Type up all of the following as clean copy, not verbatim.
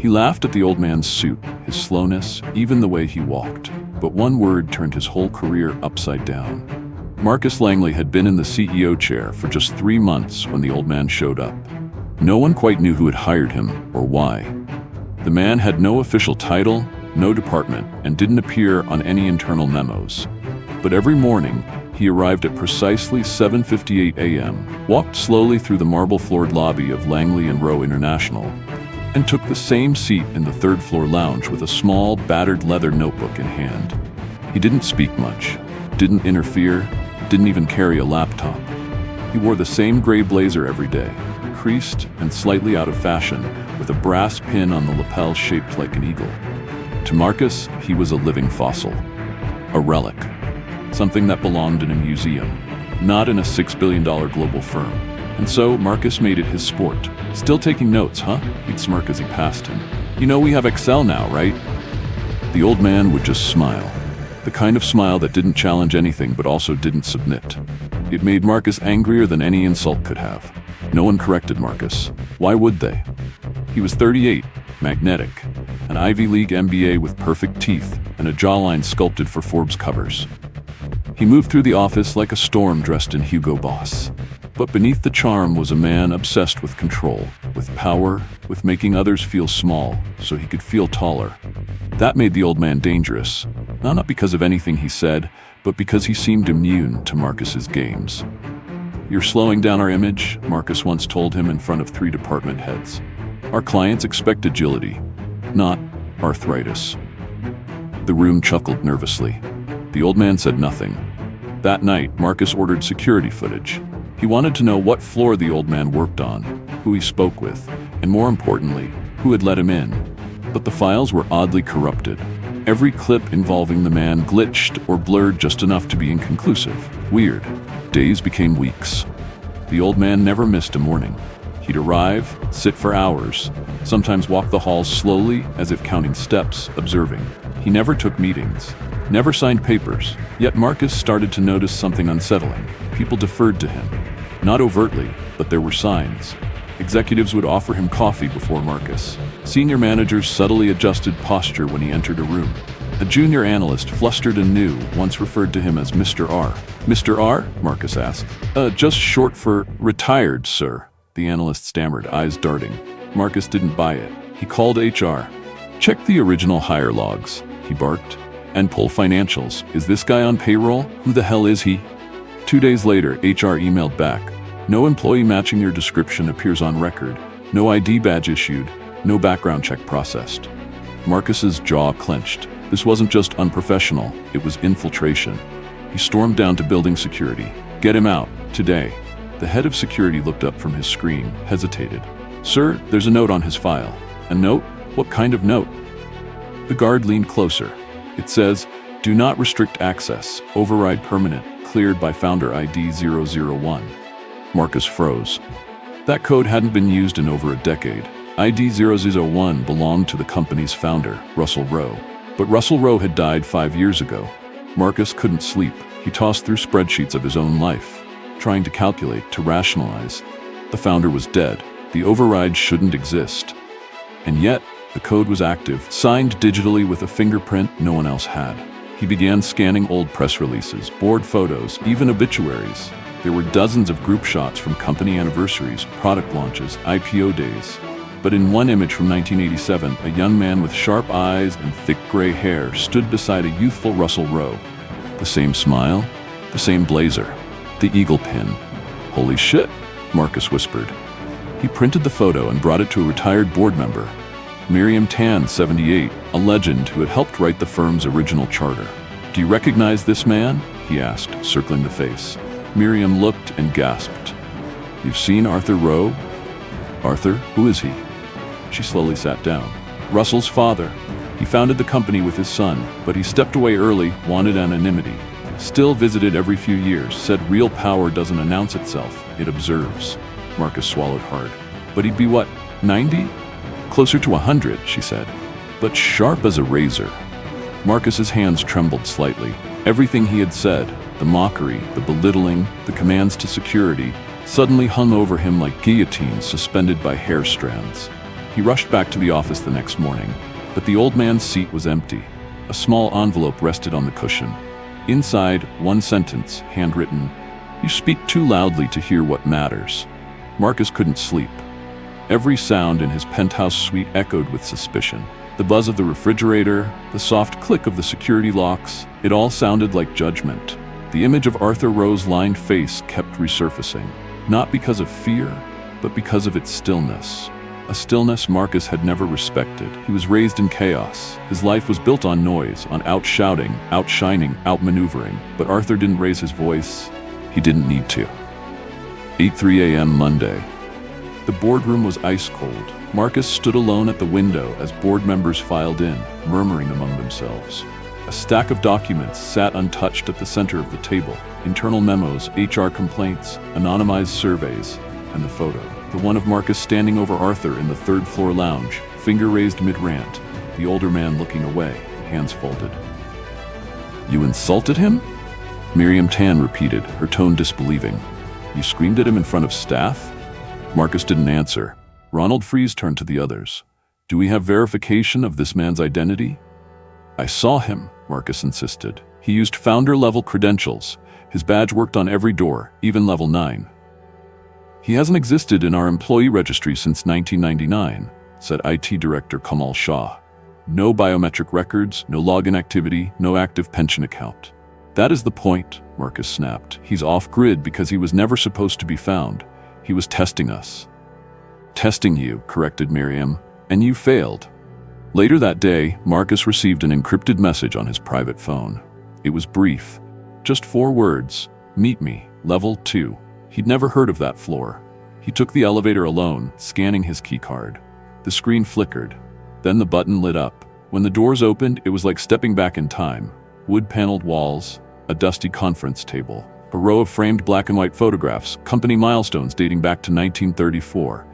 He laughed at the old man's suit, his slowness, even the way he walked. But one word turned his whole career upside down. Marcus Langley had been in the CEO chair for just 3 months when the old man showed up. No one quite knew who had hired him or why. The man had no official title, no department, and didn't appear on any internal memos. But every morning, he arrived at precisely 7:58 a.m., walked slowly through the marble-floored lobby of Langley & Rowe International, and took the same seat in the third-floor lounge with a small, battered leather notebook in hand. He didn't speak much, didn't interfere, didn't even carry a laptop. He wore the same gray blazer every day, creased and slightly out of fashion, with a brass pin on the lapel shaped like an eagle. To Marcus, he was a living fossil, a relic, something that belonged in a museum, not in a $6 billion global firm. And so Marcus made it his sport. "Still taking notes, huh?" He'd smirk as he passed him. "You know we have Excel now, right?" The old man would just smile. The kind of smile that didn't challenge anything but also didn't submit. It made Marcus angrier than any insult could have. No one corrected Marcus. Why would they? He was 38, magnetic, an Ivy League MBA with perfect teeth and a jawline sculpted for Forbes covers. He moved through the office like a storm dressed in Hugo Boss. But beneath the charm was a man obsessed with control, with power, with making others feel small so he could feel taller. That made the old man dangerous, not because of anything he said, but because he seemed immune to Marcus's games. "You're slowing down our image," Marcus once told him in front of 3 department heads. "Our clients expect agility, not arthritis." The room chuckled nervously. The old man said nothing. That night, Marcus ordered security footage. He wanted to know what floor the old man worked on, who he spoke with, and more importantly, who had let him in. But the files were oddly corrupted. Every clip involving the man glitched or blurred just enough to be inconclusive. Weird. Days became weeks. The old man never missed a morning. He'd arrive, sit for hours, sometimes walk the halls slowly as if counting steps, observing. He never took meetings, never signed papers. Yet Marcus started to notice something unsettling. People deferred to him. Not overtly, but there were signs. Executives would offer him coffee before Marcus. Senior managers subtly adjusted posture when he entered a room. A junior analyst, flustered and new, once referred to him as Mr. R. "Mr. R?" Marcus asked. Just short for retired, sir," the analyst stammered, eyes darting. Marcus didn't buy it. He called HR. "Check the original hire logs," he barked. "And pull financials. Is this guy on payroll? Who the hell is he?" 2 days later, HR emailed back. "No employee matching your description appears on record. No ID badge issued. No background check processed." Marcus's jaw clenched. This wasn't just unprofessional, it was infiltration. He stormed down to building security. "Get him out, today." The head of security looked up from his screen, hesitated. "Sir, there's a note on his file." "A note? What kind of note?" The guard leaned closer. "It says, 'Do not restrict access. Override permanent. Cleared by founder ID 001. Marcus froze. That code hadn't been used in over a decade. ID 001 belonged to the company's founder, Russell Rowe. But Russell Rowe had died 5 years ago. Marcus couldn't sleep. He tossed through spreadsheets of his own life, trying to calculate, to rationalize. The founder was dead. The override shouldn't exist. And yet, the code was active, signed digitally with a fingerprint no one else had. He began scanning old press releases, board photos, even obituaries. There were dozens of group shots from company anniversaries, product launches, IPO days. But in one image from 1987, a young man with sharp eyes and thick gray hair stood beside a youthful Russell Rowe. The same smile, the same blazer, the eagle pin. "Holy shit," Marcus whispered. He printed the photo and brought it to a retired board member, Miriam Tan, 78, a legend who had helped write the firm's original charter. "Do you recognize this man?" he asked, circling the face. Miriam looked and gasped. "You've seen Arthur Rowe?" "Arthur? Who is he?" She slowly sat down. "Russell's father. He founded the company with his son, but he stepped away early, wanted anonymity. Still visited every few years, said real power doesn't announce itself, it observes." Marcus swallowed hard. "But he'd be what, 90? "Closer to 100, she said, "but sharp as a razor." Marcus's hands trembled slightly. Everything he had said, the mockery, the belittling, the commands to security, suddenly hung over him like guillotines suspended by hair strands. He rushed back to the office the next morning, but the old man's seat was empty. A small envelope rested on the cushion. Inside, one sentence, handwritten, "You speak too loudly to hear what matters." Marcus couldn't sleep. Every sound in his penthouse suite echoed with suspicion. The buzz of the refrigerator, the soft click of the security locks, it all sounded like judgment. The image of Arthur Rowe's lined face kept resurfacing, not because of fear, but because of its stillness. A stillness Marcus had never respected. He was raised in chaos. His life was built on noise, on outshouting, outshining, outmaneuvering. But Arthur didn't raise his voice. He didn't need to. 8:03 a.m. Monday. The boardroom was ice cold. Marcus stood alone at the window as board members filed in, murmuring among themselves. A stack of documents sat untouched at the center of the table. Internal memos, HR complaints, anonymized surveys, and the photo. The one of Marcus standing over Arthur in the third-floor lounge, finger raised mid-rant, the older man looking away, hands folded. "You insulted him?" Miriam Tan repeated, her tone disbelieving. "You screamed at him in front of staff?" Marcus didn't answer. Ronald Freeze turned to the others. "Do we have verification of this man's identity?" "I saw him," Marcus insisted. "He used founder-level credentials. His badge worked on every door, even level 9. "He hasn't existed in our employee registry since 1999, said IT Director Kamal Shah. "No biometric records, no login activity, no active pension account." "That is the point," Marcus snapped. "He's off-grid because he was never supposed to be found. He was testing us." "Testing you," corrected Miriam, "and you failed." Later that day, Marcus received an encrypted message on his private phone. It was brief. Just 4 words. "Meet me, level 2. He'd never heard of that floor. He took the elevator alone, scanning his keycard. The screen flickered. Then the button lit up. When the doors opened, it was like stepping back in time. Wood-paneled walls, a dusty conference table, a row of framed black and white photographs, company milestones dating back to 1934.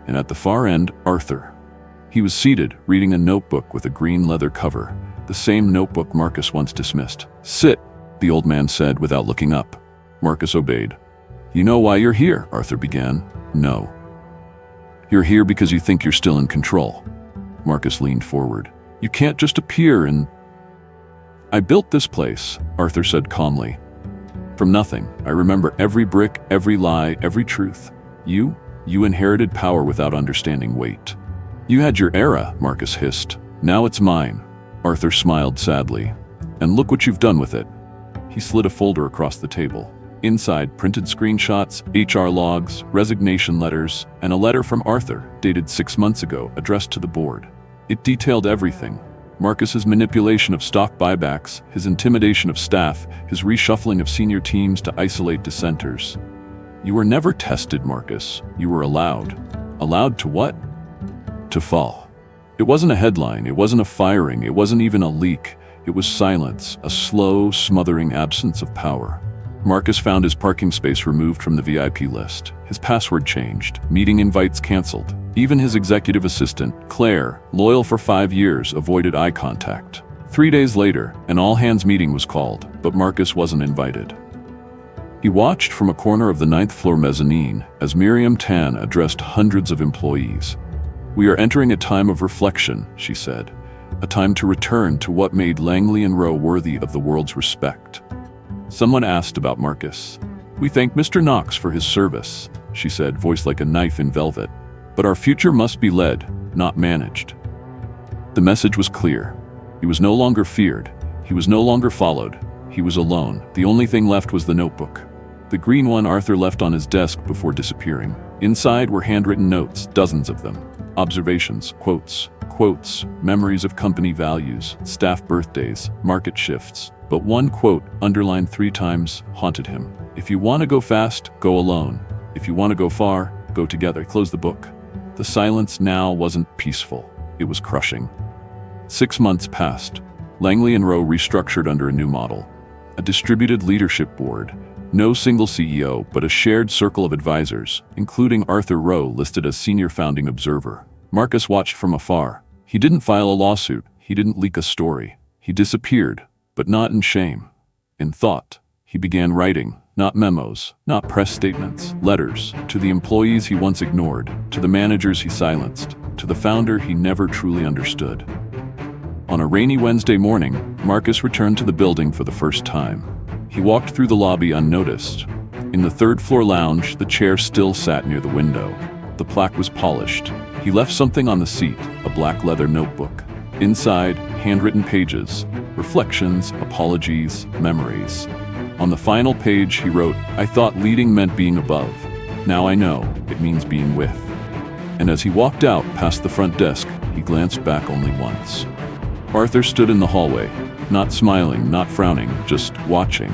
And at the far end, Arthur. He was seated, reading a notebook with a green leather cover, the same notebook Marcus once dismissed. "Sit," the old man said without looking up. Marcus obeyed. "You know why you're here," Arthur began. "No." "You're here because you think you're still in control." Marcus leaned forward. "You can't just appear and—" "I built this place," Arthur said calmly. "From nothing. I remember every brick, every lie, every truth. You inherited power without understanding weight." "You had your era," Marcus hissed. "Now it's mine." Arthur smiled sadly. "And look what you've done with it." He slid a folder across the table. Inside, printed screenshots, HR logs, resignation letters, and a letter from Arthur, dated 6 months ago, addressed to the board. It detailed everything. Marcus's manipulation of stock buybacks, his intimidation of staff, his reshuffling of senior teams to isolate dissenters. "You were never tested, Marcus. You were allowed." "Allowed to what?" "To fall." It wasn't a headline, it wasn't a firing, it wasn't even a leak. It was silence, a slow, smothering absence of power. Marcus found his parking space removed from the VIP list. His password changed, meeting invites canceled. Even his executive assistant, Claire, loyal for 5 years, avoided eye contact. 3 days later, an all-hands meeting was called, but Marcus wasn't invited. He watched from a corner of the 9th floor mezzanine as Miriam Tan addressed hundreds of employees. "We are entering a time of reflection," she said. "A time to return to what made Langley and Rowe worthy of the world's respect." Someone asked about Marcus. "We thank Mr. Knox for his service," she said, voice like a knife in velvet. "But our future must be led, not managed." The message was clear. He was no longer feared. He was no longer followed. He was alone. The only thing left was the notebook. The green one Arthur left on his desk before disappearing. Inside were handwritten notes, dozens of them. Observations, quotes, memories of company values, staff birthdays, market shifts. But one quote, underlined 3 times, haunted him. "If you want to go fast, go alone. If you want to go far, go together." Close the book. The silence now wasn't peaceful. It was crushing. 6 months passed. Langley and Rowe restructured under a new model. A distributed leadership board. No single CEO, but a shared circle of advisors, including Arthur Rowe listed as senior founding observer. Marcus watched from afar. He didn't file a lawsuit. He didn't leak a story. He disappeared, but not in shame. In thought. He began writing, Not memos, not press statements, letters, to the employees he once ignored, to the managers he silenced, to the founder he never truly understood. On a rainy Wednesday morning, Marcus returned to the building for the first time. He walked through the lobby unnoticed. In the third-floor lounge, the chair still sat near the window. The plaque was polished. He left something on the seat, a black leather notebook. Inside, handwritten pages, reflections, apologies, memories. On the final page, he wrote, "I thought leading meant being above. Now I know it means being with." And as he walked out past the front desk, he glanced back only once. Arthur stood in the hallway, not smiling, not frowning, just watching.